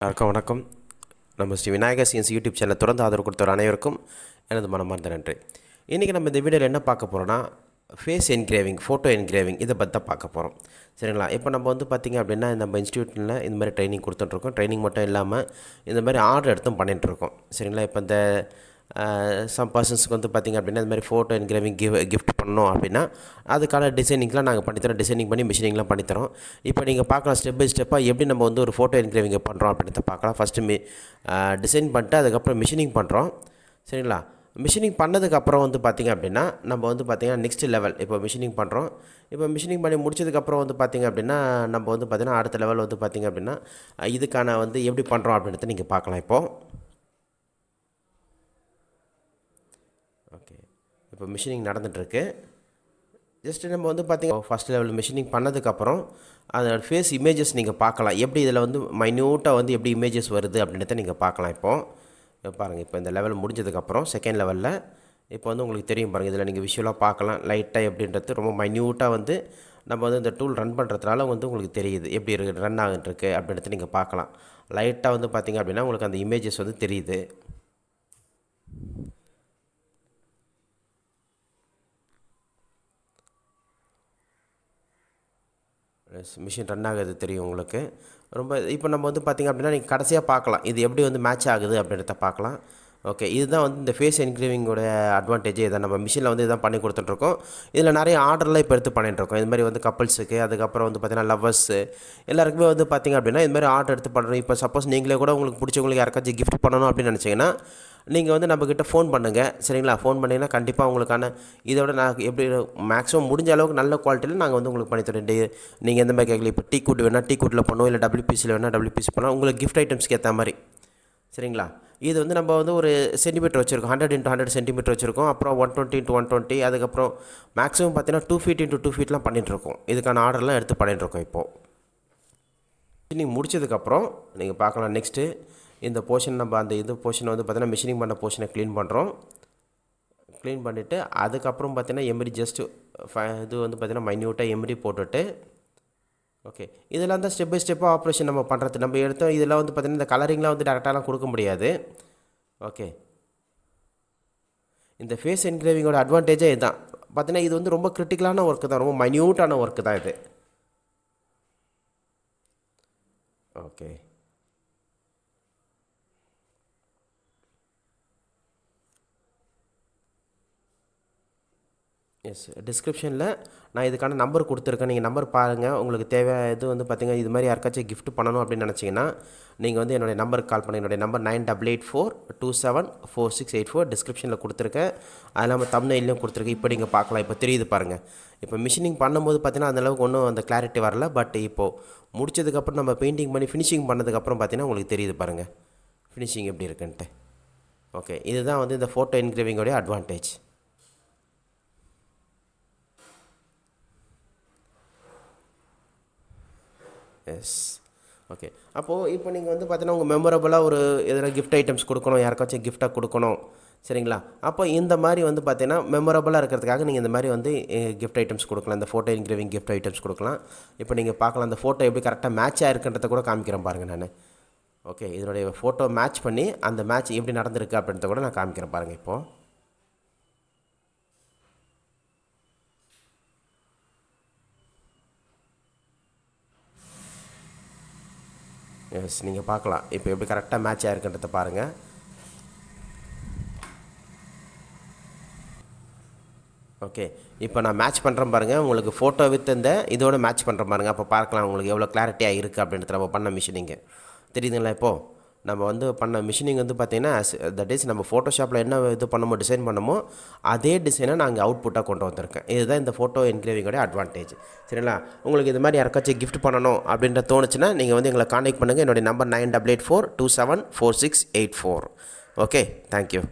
எல்லாருக்கும் வணக்கம். நம்ம ஸ்ரீ விநாயகர் சிஎன்ஸ் யூடியூப் சேனல் தொடர்ந்து ஆதரவு கொடுத்தவர் அனைவருக்கும் எனது மனமார்ந்த நன்றி. இன்றைக்கி நம்ம இந்த வீடியோவில் என்ன பார்க்க போகிறோன்னா, ஃபேஸ் என்கிரேவிங், ஃபோட்டோ என்கிரேவிங் இதை பற்றி தான் பார்க்க போகிறோம். சரிங்களா? இப்போ நம்ம வந்து பார்த்திங்க அப்படின்னா, நம்ம இன்ஸ்டியூட்டில் இந்த மாதிரி ட்ரைனிங் கொடுத்துட்ருக்கோம். ட்ரைனிங் மட்டும் இல்லாமல் இந்த மாதிரி ஆர்டர் எடுத்தும் பண்ணிகிட்ருக்கோம். சரிங்களா? இப்போ இந்த சம் பர்சன்ஸ்க்கு வந்து பார்த்திங்க அப்படின்னா, இந்த மாதிரி ஃபோட்டோ என்கிரேவிங் கிஃப்ட் பண்ணணும் அப்படின்னா அதுக்கான டிசைனிங்லாம் நாங்கள் பண்ணித்தரோம். டிசைனிங் பண்ணி மிஷினிங்லாம் பண்ணித்தரோம். இப்போ நீங்கள் பார்க்கலாம் ஸ்டெப் பை ஸ்டெப்பாக எப்படி நம்ம வந்து ஒரு ஃபோட்டோ என்கிரேவிங்கை பண்ணுறோம் அப்படின்றத பார்க்கலாம். ஃபஸ்ட்டு டிசைன் பண்ணிட்டு அதுக்கப்புறம் மிஷினிங் பண்ணுறோம். சரிங்களா? மிஷினிங் பண்ணதுக்கப்புறம் வந்து பார்த்திங்க அப்படின்னா, நம்ம வந்து பார்த்திங்கன்னா நெக்ஸ்ட் லெவல் இப்போ மிஷினிங் பண்ணுறோம். இப்போ மிஷினிங் பண்ணி முடிச்சதுக்கப்புறம் வந்து பார்த்திங்க அப்படின்னா, நம்ம வந்து பார்த்திங்கன்னா அடுத்த லெவல் வந்து பார்த்திங்க அப்படின்னா, இதுக்கான வந்து எப்படி பண்ணுறோம் அப்படின்றத நீங்கள் பார்க்கலாம் இப்போது. ஓகே, இப்போ மிஷினிங் நடந்துகிட்ருக்கு. ஜஸ்ட்டு நம்ம வந்து பார்த்திங்கன்னா ஃபஸ்ட் லெவல் மிஷினிங் பண்ணதுக்கப்புறம் அதோட ஃபேஸ் இமேஜஸ் நீங்கள் பார்க்கலாம். எப்படி இதில் வந்து மைன்யூட்டாக வந்து எப்படி இமேஜஸ் வருது அப்படின்றத நீங்கள் பார்க்கலாம். இப்போ பாருங்கள், இப்போ இந்த லெவல் முடிஞ்சதுக்கப்புறம் செகண்ட் லெவலில் இப்போ வந்து உங்களுக்கு தெரியும் பாருங்கள். இதில் நீங்கள் விஷுவலாக பார்க்கலாம் லைட்டாக எப்படின்றது ரொம்ப மைன்யூட்டாக வந்து நம்ம வந்து இந்த டூல் ரன் பண்ணுறதுனால வந்து உங்களுக்கு தெரியுது எப்படி இருக்குது ரன் ஆகிட்டுருக்கு அப்படின்றத நீங்கள் பார்க்கலாம். லைட்டாக வந்து பார்த்திங்க அப்படின்னா உங்களுக்கு அந்த இமேஜஸ் வந்து தெரியுது. மிஷின் ரன் ஆகுது தெரியும் உங்களுக்கு. ரொம்ப இப்போ நம்ம வந்து பார்த்திங்க அப்படின்னா நீங்கள் கடைசியாக பார்க்கலாம் இது எப்படி வந்து மேட்ச் ஆகுது அப்படின்றத பார்க்கலாம். ஓகே, இதுதான் வந்து இந்த ஃபேஸ் என்கிரேவிங்கோட அட்வான்டேஜே. இதை நம்ம மிஷினில் வந்து இதான் பண்ணி கொடுத்துட்ருக்கோம். இதில் நிறைய ஆர்டர்லாம் இப்போ எடுத்து பண்ணிட்டுருக்கோம். இது மாதிரி வந்து கப்பல்ஸுக்கு, அதுக்கப்புறம் வந்து பார்த்திங்கன்னா லவ்வர்ஸு எல்லாருக்குமே வந்து பார்த்திங்க அப்படின்னா இது மாதிரி ஆர்டர் எடுத்து பண்ணுறோம். இப்போ சப்போஸ் நீங்களே கூட உங்களுக்கு பிடிச்சவங்களுக்கு யாருக்காச்சும் கிஃப்ட் பண்ணணும் அப்படின்னு நினச்சிங்கன்னா நீங்கள் வந்து நம்மக்கிட்ட ஃபோன் பண்ணுங்கள். சரிங்களா? ஃபோன் பண்ணிங்கன்னா கண்டிப்பாக உங்களுக்கான இதோட நான் எப்படி மேக்ஸிமம் முடிஞ்ச அளவுக்கு நல்ல குவாலிட்டியில் நாங்கள் வந்து உங்களுக்கு பண்ணித்தரோம். நீங்கள் எந்த மாதிரி கேட்கல, இப்போ டீ கூட் வேணால் டீ கூட்டில் பண்ணுவோம், இல்லை WPCயில் வேணால் WPC பண்ணலாம். உங்களுக்கு கிஃப்ட் ஐட்டம்ஸ்க்கு ஏற்ற மாதிரி. சரிங்களா? இது வந்து நம்ம வந்து ஒரு சென்டிமீட்டர் வச்சுருக்கோம், 100 x 100 சென்டிமீட்டர் வச்சுருக்கோம். அப்புறம் 120 x 120, அதுக்கப்புறம் மேக்ஸிமம் பார்த்தீங்கன்னா 2 feet x 2 feetலாம் பண்ணிகிட்ருக்கோம். இதுக்கான ஆர்டர்லாம் எடுத்து பண்ணிகிட்ருக்கோம். இப்போது நீங்கள் முடிச்சதுக்கப்புறம் நீங்கள் பார்க்கலாம். நெக்ஸ்ட்டு இந்த போர்ஷன் நம்ம அந்த இது போர்ஷனை வந்து பார்த்திங்கன்னா மிஷினிங் பண்ண போர்ஷனை க்ளீன் பண்ணுறோம். க்ளீன் பண்ணிவிட்டு அதுக்கப்புறம் பார்த்திங்கன்னா எம்ரி ஜஸ்ட்டு இது வந்து பார்த்திங்கன்னா மைன்யூட்டாக எம்ரி போட்டுட்டு ஓகே, இதெல்லாம் தான் ஸ்டெப் பை ஸ்டெப்பாக ஆப்ரேஷன் நம்ம பண்ணுறது. நம்ம எடுத்தோம் இதெல்லாம் வந்து பார்த்திங்கன்னா இந்த கலரிங்லாம் வந்து டேரெக்டாலாம் கொடுக்க முடியாது. ஓகே, இந்த ஃபேஸ் என்கிரேவிங்கோட அட்வான்டேஜே இதுதான். பார்த்திங்கன்னா இது வந்து ரொம்ப கிரிட்டிக்கலான ஒர்க்கு தான், ரொம்ப மைன்யூட்டான ஒர்க்கு தான் இது. ஓகே, எஸ், டிஸ்கிரிப்ஷனில் நான் இதுக்கான நம்பர் கொடுத்துருக்கேன். நீங்கள் நம்பர் பாருங்கள். உங்களுக்கு தேவை இது வந்து பார்த்திங்கன்னா இது மாதிரி யாருக்காச்சும் கிஃப்ட் பண்ணணும் அப்படின்னு நினச்சிங்கன்னா நீங்கள் வந்து என்னுடைய நம்பருக்கு கால் பண்ணி. என்னுடைய நம்பர் 9884274684 டிஸ்கிரிப்ஷனில் கொடுத்துருக்கேன். அது இல்லாமல் தம்ப்நெயிலையும் கொடுத்துருக்கேன். இப்போ நீங்கள் பார்க்கலாம். இப்போ தெரியுது பாருங்கள். இப்போ மிஷினிங் பண்ணும்போது பார்த்திங்கன்னா அந்தளவுக்கு ஒன்றும் அந்த கிளாரிட்டி வரல. பட் இப்போது முடிச்சதுக்கப்புறம் நம்ம பெயிண்டிங் பண்ணி ஃபினிஷிங் பண்ணதுக்கப்புறம் பார்த்திங்கன்னா உங்களுக்கு தெரியுது பாருங்கள் ஃபினிஷிங் எப்படி இருக்குன்ட்டு. ஓகே, இதுதான் வந்து இந்த ஃபோட்டோ என்கிரேவிங்கோடைய அட்வான்டேஜ். Yes, okay. அப்போது இப்போ நீங்கள் வந்து பார்த்தீங்கன்னா உங்கள் மெமரபுளாக ஒரு எதனா கிஃப்ட் ஐட்டம்ஸ் கொடுக்கணும், யாருக்காச்சும் கிஃப்டாக கொடுக்கணும். சரிங்களா? அப்போ இந்த மாதிரி வந்து பார்த்தீங்கன்னா மெமரபுளாக இருக்கிறதுக்காக நீங்கள் இந்த மாதிரி வந்து கிஃப்ட் ஐட்டம்ஸ் கொடுக்கலாம். இந்த ஃபோட்டோ என்கிரேவிங் கிஃப்ட் ஐட்டம்ஸ் கொடுக்கலாம். இப்போ நீங்கள் பார்க்கலாம் அந்த ஃபோட்டோ எப்படி கரெக்டாக மேட்ச் ஆகிருக்குன்றத கூட காமிக்கிறேன் பாருங்கள் நான். ஓகே, இதனுடைய ஃபோட்டோ மேட்ச் பண்ணி அந்த மேட்ச் எப்படி நடந்திருக்கு அப்படின்றத கூட நான் காமிக்கிறேன் பாருங்கள் இப்போது. எஸ், நீங்கள் பார்க்கலாம் இப்போ எப்படி கரெக்டாக மேட்ச் ஆகிருக்குன்றத பாருங்கள். ஓகே, இப்போ நான் மேட்ச் பண்ணுறேன் பாருங்கள். உங்களுக்கு ஃபோட்டோ வித் இந்த இதோட மேட்ச் பண்ணுறேன் பாருங்கள். அப்போ பார்க்கலாம் உங்களுக்கு எவ்வளோ கிளாரிட்டியாக இருக்குது அப்படின்றத நம்ம பண்ண மிஷினிங்கு தெரியுதுங்களா? இப்போது நம்ம வந்து பண்ண மிஷினிங் வந்து பார்த்திங்கன்னா தட் இஸ் நம்ம ஃபோட்டோஷாப்பில் என்ன இது பண்ணமோ டிசைன் பண்ணமோ அதே டிசைனை நாங்கள் அவுட்புட்டாக கொண்டு வந்திருக்கேன். இதுதான் இந்த ஃபோட்டோ என்கிரேவிங்கோட அட்வான்டேஜ். சரிங்களா? உங்களுக்கு இது மாதிரி யாருக்காச்சும் கிஃப்ட் பண்ணணும் அப்படின்ற தோணுச்சுன்னா நீங்கள் வந்து எங்களை காண்டாக்ட் பண்ணுங்கள். என்னுடைய நம்பர் 9884274684. Okay, thank you.